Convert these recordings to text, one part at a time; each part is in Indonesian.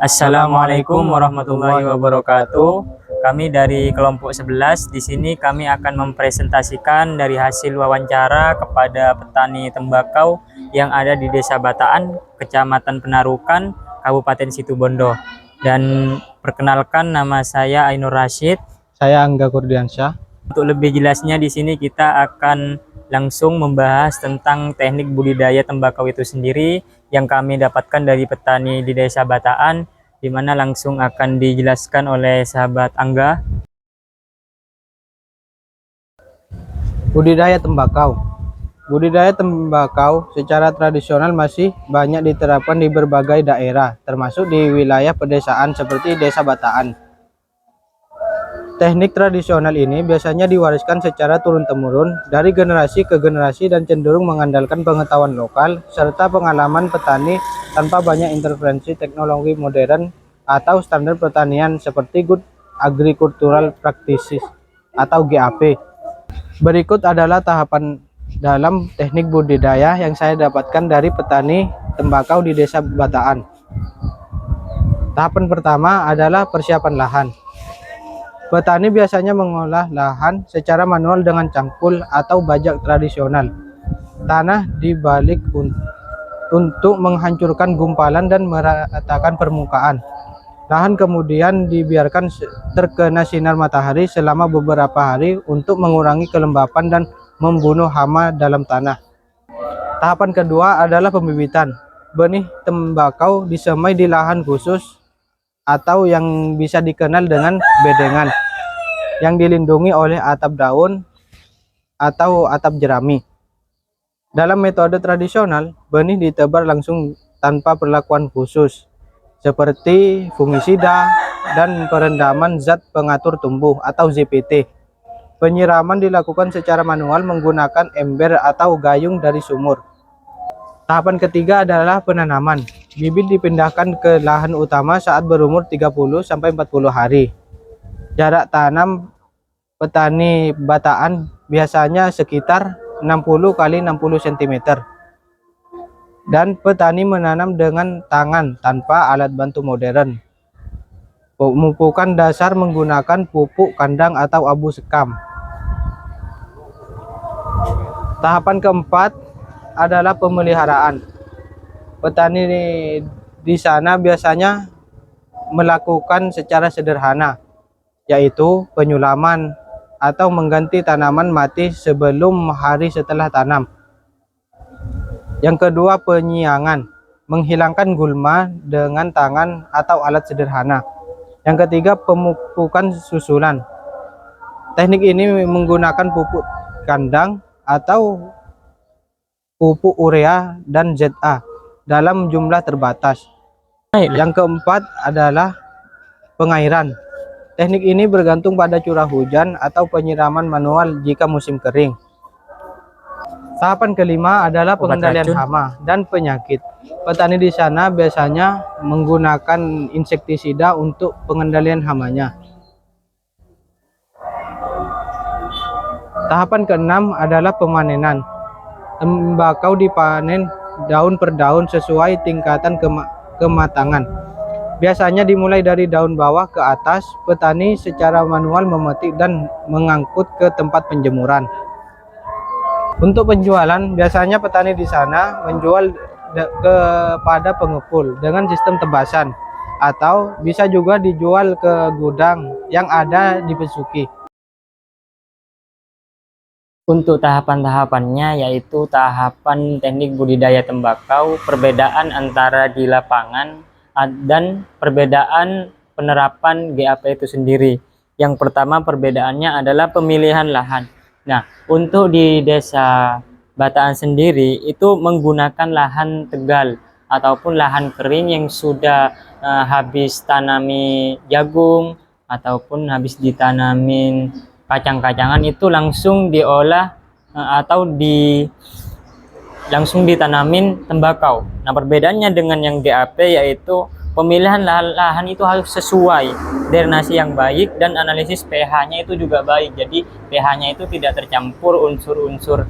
Assalamualaikum warahmatullahi wabarakatuh. Kami dari kelompok 11 di sini kami akan mempresentasikan dari hasil wawancara kepada petani tembakau yang ada di Desa Bataan, Kecamatan Penarukan, Kabupaten Situbondo. Dan perkenalkan, nama saya Ainur Rashid. Saya Angga Kurdiansyah. Untuk lebih jelasnya di sini kita akan langsung membahas tentang teknik budidaya tembakau itu sendiri yang kami dapatkan dari petani di Desa Bataan, di mana langsung akan dijelaskan oleh sahabat Angga. Budidaya tembakau. Budidaya tembakau secara tradisional masih banyak diterapkan di berbagai daerah, termasuk di wilayah pedesaan seperti Desa Bataan. Teknik tradisional ini biasanya diwariskan secara turun-temurun dari generasi ke generasi dan cenderung mengandalkan pengetahuan lokal serta pengalaman petani tanpa banyak intervensi teknologi modern atau standar pertanian seperti Good Agricultural Practices atau GAP. Berikut adalah tahapan dalam teknik budidaya yang saya dapatkan dari petani tembakau di Desa Bataan. Tahapan pertama adalah persiapan lahan. Petani biasanya mengolah lahan secara manual dengan cangkul atau bajak tradisional. Tanah dibalik untuk menghancurkan gumpalan dan meratakan permukaan. Lahan kemudian dibiarkan terkena sinar matahari selama beberapa hari untuk mengurangi kelembapan dan membunuh hama dalam tanah. Tahapan kedua adalah pembibitan. Benih tembakau disemai di lahan khusus atau yang bisa dikenal dengan bedengan yang dilindungi oleh atap daun atau atap jerami. Dalam metode tradisional, benih ditebar langsung tanpa perlakuan khusus seperti fungisida dan perendaman zat pengatur tumbuh atau ZPT. Penyiraman dilakukan secara manual menggunakan ember atau gayung dari sumur. Tahapan ketiga adalah penanaman. Bibit dipindahkan ke lahan utama saat berumur 30-40 hari. Jarak tanam petani Bataan biasanya sekitar 60 x 60 cm. Dan petani menanam dengan tangan tanpa alat bantu modern. Pemupukan dasar menggunakan pupuk kandang atau abu sekam. Tahapan keempat adalah pemeliharaan. Petani di sana biasanya melakukan secara sederhana, yaitu penyulaman atau mengganti tanaman mati sebelum hari setelah tanam. Yang kedua, penyiangan, menghilangkan gulma dengan tangan atau alat sederhana. Yang ketiga, pemupukan susulan. Teknik ini menggunakan pupuk kandang atau pupuk urea dan ZA dalam jumlah terbatas. Yang keempat adalah pengairan. Teknik ini bergantung pada curah hujan atau penyiraman manual jika musim kering. Tahapan kelima adalah pengendalian hama dan penyakit. Petani di sana biasanya menggunakan insektisida untuk pengendalian hamanya. Tahapan keenam adalah pemanenan. Tembakau dipanen daun per daun sesuai tingkatan kematangan. Biasanya dimulai dari daun bawah ke atas. Petani secara manual memetik dan mengangkut ke tempat penjemuran. Untuk penjualan, biasanya petani di sana menjual kepada pengepul dengan sistem tebasan, atau bisa juga dijual ke gudang yang ada di Besuki. Untuk tahapan-tahapannya yaitu tahapan teknik budidaya tembakau, perbedaan antara di lapangan dan perbedaan penerapan GAP itu sendiri. Yang pertama perbedaannya adalah pemilihan lahan. Nah, untuk di Desa Bataan sendiri itu menggunakan lahan tegal ataupun lahan kering yang sudah habis tanami jagung ataupun habis ditanamin kacang-kacangan, itu langsung diolah atau langsung ditanamin tembakau. Nah, perbedaannya dengan yang GAP yaitu pemilihan lahan itu harus sesuai, drainasi yang baik dan analisis pH-nya itu juga baik. Jadi pH-nya itu tidak tercampur unsur-unsur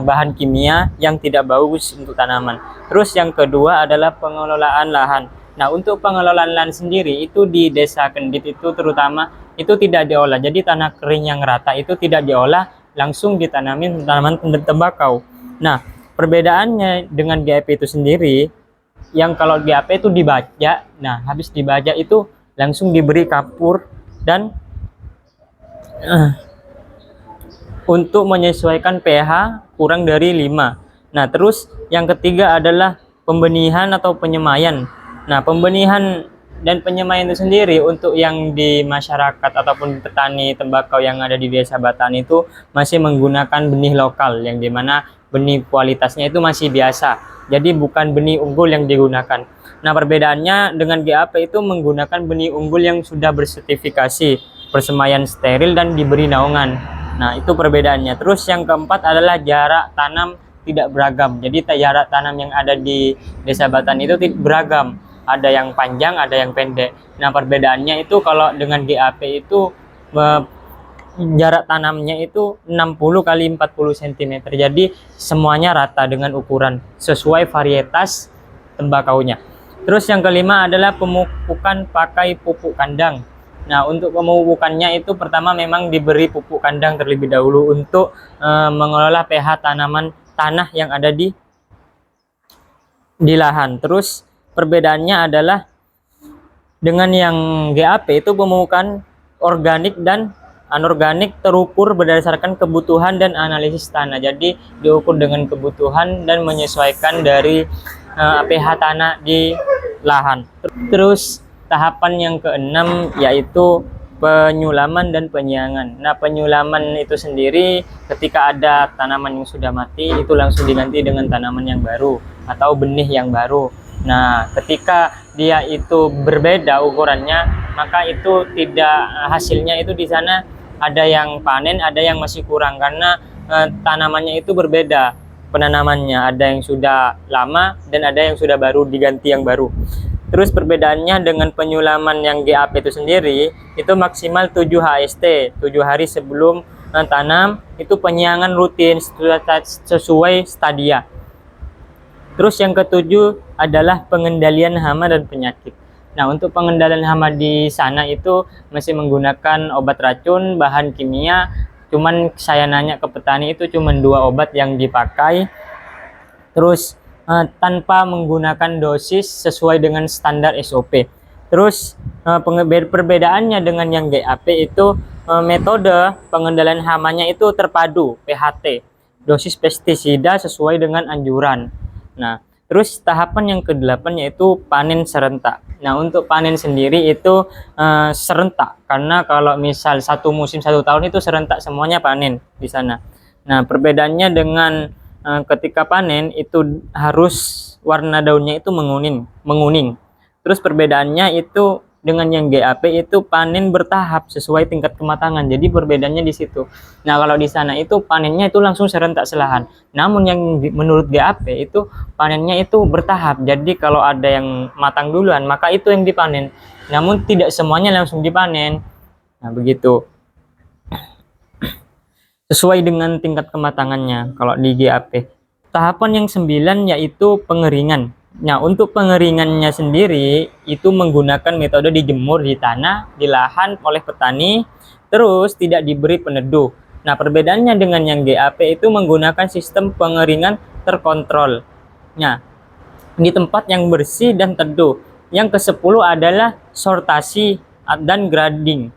bahan kimia yang tidak bagus untuk tanaman. Terus yang kedua adalah pengelolaan lahan. Nah, untuk pengelolaan lahan sendiri itu di Desa Kendit itu terutama itu tidak diolah. Jadi tanah kering yang rata itu tidak diolah, langsung ditanamin tanaman tembakau. Nah, perbedaannya dengan GAP itu sendiri, yang kalau GAP itu dibajak, nah habis dibajak itu langsung diberi kapur dan untuk menyesuaikan pH kurang dari 5. Nah, terus yang ketiga adalah pembenihan atau penyemaian. Nah, pembenihan dan penyemaian itu sendiri untuk yang di masyarakat ataupun petani tembakau yang ada di Desa Batan itu masih menggunakan benih lokal, yang dimana benih kualitasnya itu masih biasa. Jadi bukan benih unggul yang digunakan. Nah, perbedaannya dengan GAP itu menggunakan benih unggul yang sudah bersertifikasi, persemaian steril dan diberi naungan. Nah, itu perbedaannya. Terus yang keempat adalah jarak tanam tidak beragam. Jadi jarak tanam yang ada di Desa Batan itu beragam. Ada yang panjang, ada yang pendek. Nah, perbedaannya itu kalau dengan GAP itu jarak tanamnya itu 60 kali 40 cm. Jadi semuanya rata dengan ukuran sesuai varietas tembakaunya. Terus yang kelima adalah pemupukan pakai pupuk kandang. Nah, untuk pemupukannya itu pertama memang diberi pupuk kandang terlebih dahulu untuk mengelola pH tanah yang ada di lahan. Terus perbedaannya adalah dengan yang GAP itu pemupukan organik dan anorganik terukur berdasarkan kebutuhan dan analisis tanah. Jadi diukur dengan kebutuhan dan menyesuaikan dari pH tanah di lahan. Terus tahapan yang keenam yaitu penyulaman dan penyiangan. Nah, penyulaman itu sendiri ketika ada tanaman yang sudah mati itu langsung diganti dengan tanaman yang baru atau benih yang baru. Nah, ketika dia itu berbeda ukurannya, maka itu tidak hasilnya itu di sana ada yang panen, ada yang masih kurang karena tanamannya itu berbeda penanamannya. Ada yang sudah lama dan ada yang sudah baru diganti yang baru. Terus perbedaannya dengan penyulaman yang GAP itu sendiri, itu maksimal 7 HST, 7 hari sebelum tanam, itu penyiangan rutin sesuai stadia. Terus yang ketujuh adalah pengendalian hama dan penyakit. Nah, untuk pengendalian hama di sana itu masih menggunakan obat racun, bahan kimia, cuman saya nanya ke petani itu cuma 2 obat yang dipakai. Terus tanpa menggunakan dosis sesuai dengan standar SOP. Terus perbedaannya dengan yang GAP itu metode pengendalian hamanya itu terpadu PHT, dosis pestisida sesuai dengan anjuran. Nah, terus tahapan yang ke-8 yaitu panen serentak. Nah, untuk panen sendiri itu serentak karena kalau misal satu musim 1 tahun itu serentak semuanya panen di sana. Nah, perbedaannya dengan ketika panen itu harus warna daunnya itu menguning. Terus perbedaannya itu dengan yang GAP itu panen bertahap sesuai tingkat kematangan. Jadi perbedaannya di situ. Nah, kalau di sana itu panennya itu langsung serentak selahan. Namun yang menurut GAP itu panennya itu bertahap. Jadi kalau ada yang matang duluan, maka itu yang dipanen. Namun tidak semuanya langsung dipanen. Nah, begitu. Sesuai dengan tingkat kematangannya kalau di GAP. Tahapan yang 9 yaitu pengeringan. Nah, untuk pengeringannya sendiri itu menggunakan metode dijemur di tanah, di lahan oleh petani, terus tidak diberi peneduh. Nah, perbedaannya dengan yang GAP itu menggunakan sistem pengeringan terkontrol. Nah, di tempat yang bersih dan teduh. Yang ke-10 adalah sortasi dan grading.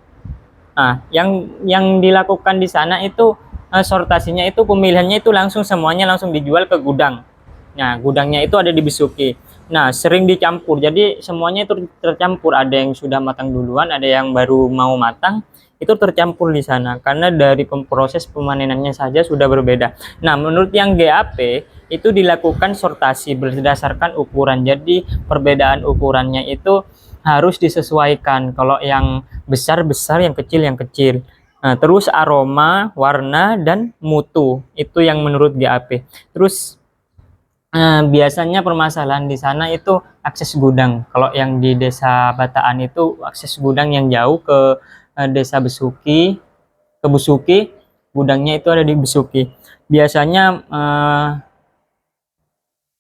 Nah, yang dilakukan di sana itu sortasinya itu pemilihannya itu langsung semuanya langsung dijual ke gudang. Nah, gudangnya itu ada di Besuki. Nah, sering dicampur. Jadi semuanya itu tercampur. Ada yang sudah matang duluan, ada yang baru mau matang. Itu tercampur di sana karena dari proses pemanenannya saja sudah berbeda. Nah, menurut yang GAP itu dilakukan sortasi berdasarkan ukuran. Jadi perbedaan ukurannya itu harus disesuaikan. Kalau yang besar-besar, yang kecil. Nah, terus aroma, warna, dan mutu. Itu yang menurut GAP. Terus biasanya permasalahan di sana itu akses gudang. Kalau yang di Desa Bataan itu akses gudang yang jauh ke Desa Besuki, ke Besuki, gudangnya itu ada di Besuki. Biasanya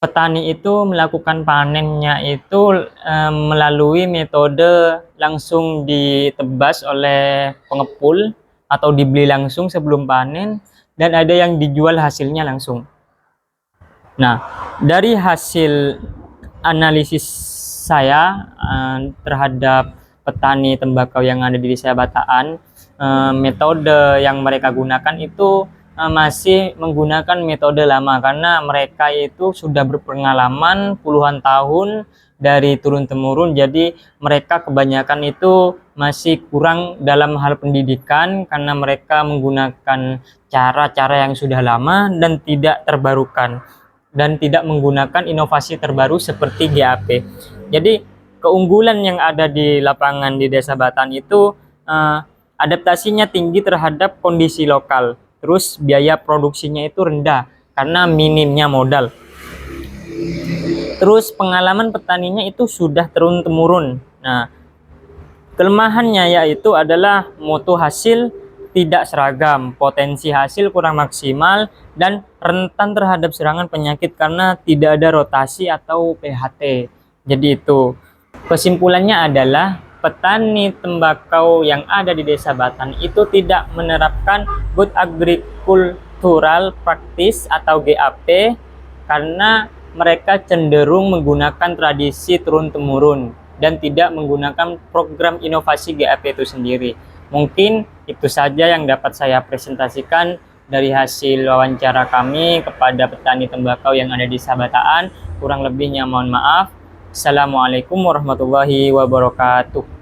petani itu melakukan panennya itu melalui metode langsung ditebas oleh pengepul atau dibeli langsung sebelum panen, dan ada yang dijual hasilnya langsung. Nah, dari hasil analisis saya terhadap petani tembakau yang ada di Desa Bataan, metode yang mereka gunakan itu masih menggunakan metode lama, karena mereka itu sudah berpengalaman puluhan tahun dari turun-temurun. Jadi mereka kebanyakan itu masih kurang dalam hal pendidikan, karena mereka menggunakan cara-cara yang sudah lama dan tidak terbarukan, dan tidak menggunakan inovasi terbaru seperti GAP. Jadi keunggulan yang ada di lapangan di Desa Bataan itu adaptasinya tinggi terhadap kondisi lokal. Terus biaya produksinya itu rendah karena minimnya modal. Terus pengalaman petaninya itu sudah turun-temurun. Nah, kelemahannya yaitu adalah mutu hasil tidak seragam, potensi hasil kurang maksimal, dan rentan terhadap serangan penyakit karena tidak ada rotasi atau PHT. Jadi itu. Kesimpulannya adalah petani tembakau yang ada di Desa Bataan itu tidak menerapkan Good Agricultural Practice atau GAP karena mereka cenderung menggunakan tradisi turun-temurun dan tidak menggunakan program inovasi GAP itu sendiri. Mungkin itu saja yang dapat saya presentasikan dari hasil wawancara kami kepada petani tembakau yang ada di Desa Bataan. Kurang lebihnya mohon maaf. Assalamualaikum warahmatullahi wabarakatuh.